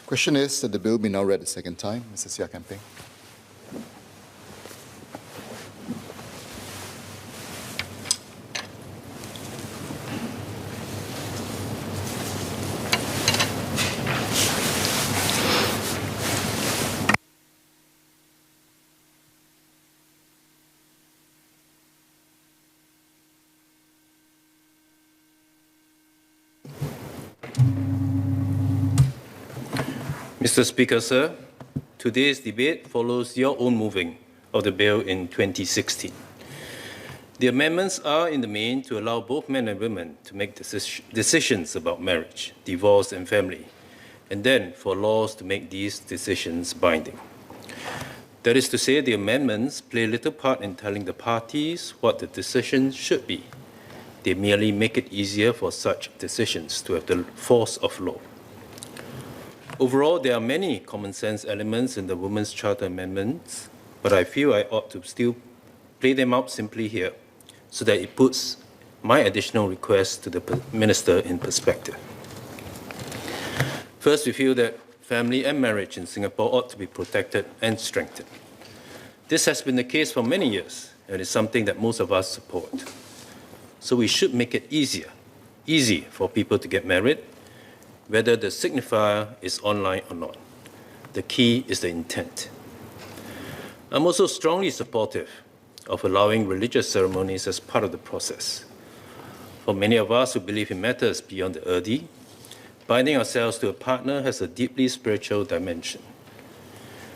Question is that the bill be now read a second time. Mr. Seah Peng. Mr. Speaker, sir, today's debate follows your own moving of the bill in 2016. The amendments are in the main to allow both men and women to make decisions about marriage, divorce, and family, and then for laws to make these decisions binding. That is to say, the amendments play little part in telling the parties what the decision should be. They merely make it easier for such decisions to have the force of law. Overall, there are many common sense elements in the Women's Charter amendments, but I feel I ought to still play them out simply here so that it puts my additional request to the Minister in perspective. First, we feel that family and marriage in Singapore ought to be protected and strengthened. This has been the case for many years and is something that most of us support. So we should make it easy for people to get married, whether the signifier is online or not. The key is the intent. I'm also strongly supportive of allowing religious ceremonies as part of the process. For many of us who believe in matters beyond the earthly, binding ourselves to a partner has a deeply spiritual dimension.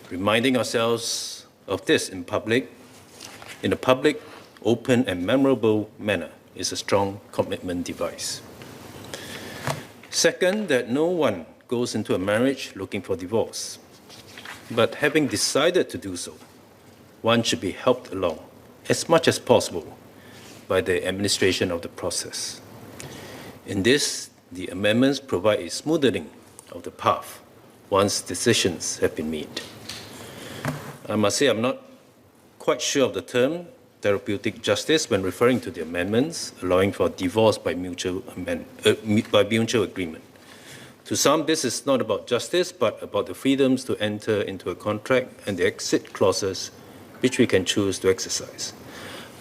Reminding ourselves of this in a public, open, and memorable manner is a strong commitment device. Second, that no one goes into a marriage looking for divorce. But having decided to do so, one should be helped along as much as possible by the administration of the process. In this, the amendments provide a smoothing of the path once decisions have been made. I must say I'm not quite sure of the term therapeutic justice when referring to the amendments allowing for divorce by mutual agreement. To some, this is not about justice, but about the freedoms to enter into a contract and the exit clauses which we can choose to exercise.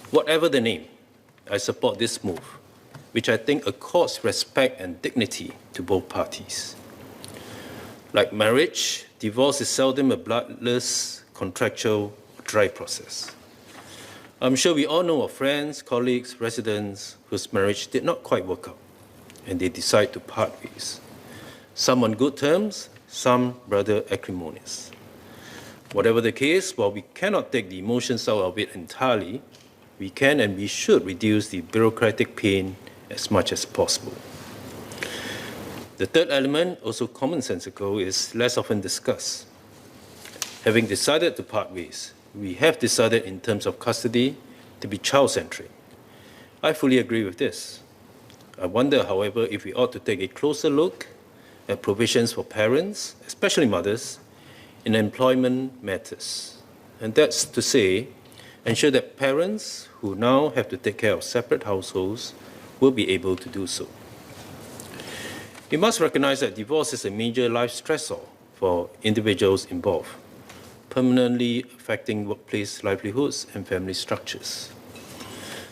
Whatever the name, I support this move, which I think accords respect and dignity to both parties. Like marriage, divorce is seldom a bloodless, contractual, dry process. I'm sure we all know of friends, colleagues, residents whose marriage did not quite work out, and they decide to part ways. Some on good terms, some rather acrimonious. Whatever the case, while we cannot take the emotions out of it entirely, we can and we should reduce the bureaucratic pain as much as possible. The third element, also commonsensical, is less often discussed. Having decided to part ways, we have decided in terms of custody to be child-centric. I fully agree with this. I wonder, however, if we ought to take a closer look at provisions for parents, especially mothers, in employment matters. And that's to say, ensure that parents who now have to take care of separate households will be able to do so. We must recognize that divorce is a major life stressor for individuals involved, permanently affecting workplace livelihoods and family structures.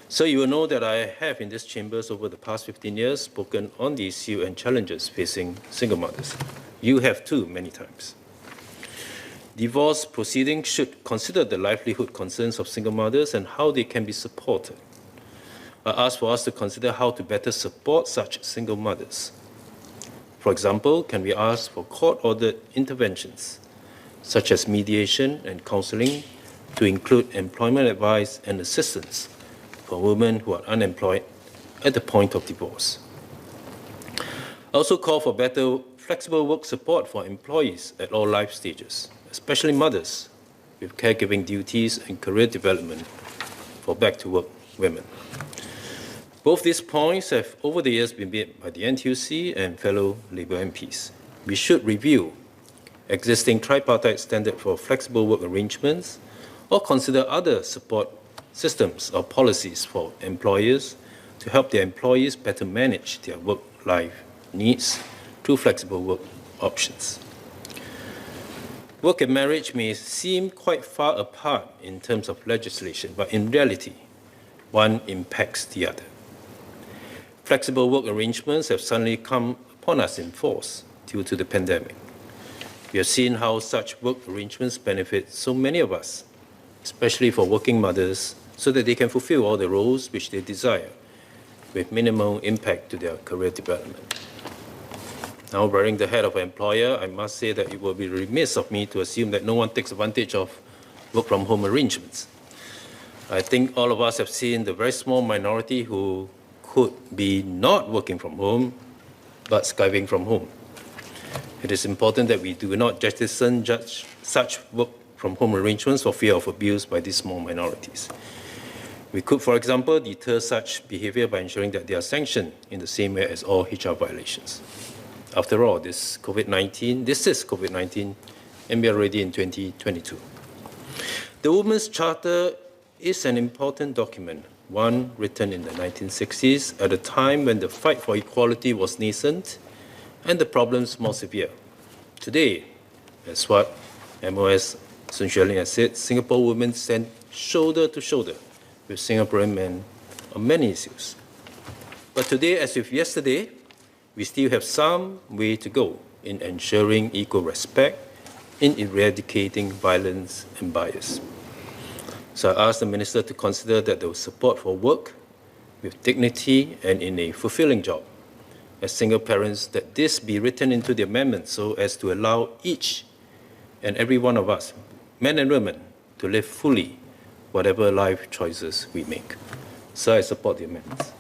So you will know that I have in this chambers over the past 15 years spoken on the issue and challenges facing single mothers. You have too, many times. Divorce proceedings should consider the livelihood concerns of single mothers and how they can be supported. I ask for us to consider how to better support such single mothers. For example, can we ask for court-ordered interventions such as mediation and counseling, to include employment advice and assistance for women who are unemployed at the point of divorce. I also call for better flexible work support for employees at all life stages, especially mothers with caregiving duties and career development for back-to-work women. Both these points have over the years been made by the NTUC and fellow Labour MPs. We should review existing tripartite standard for flexible work arrangements, or consider other support systems or policies for employers to help their employees better manage their work-life needs through flexible work options. Work and marriage may seem quite far apart in terms of legislation, but in reality, one impacts the other. Flexible work arrangements have suddenly come upon us in force due to the pandemic. We have seen how such work arrangements benefit so many of us, especially for working mothers, so that they can fulfill all the roles which they desire, with minimal impact to their career development. Now, wearing the hat of an employer, I must say that it will be remiss of me to assume that no one takes advantage of work-from-home arrangements. I think all of us have seen the very small minority who could be not working from home, but Skyping from home. It is important that we do not jettison such work-from-home arrangements for fear of abuse by these small minorities. We could, for example, deter such behavior by ensuring that they are sanctioned in the same way as all HR violations. After all, this is COVID-19, and we are already in 2022. The Women's Charter is an important document, one written in the 1960s at a time when the fight for equality was nascent and the problems more severe. Today, as what MOS Sun Xueling has said, Singapore women stand shoulder to shoulder with Singaporean men on many issues. But today, as with yesterday, we still have some way to go in ensuring equal respect, in eradicating violence and bias. So I ask the Minister to consider that there was support for work with dignity and in a fulfilling job as single parents, that this be written into the amendment so as to allow each and every one of us, men and women, to live fully whatever life choices we make. So I support the amendments.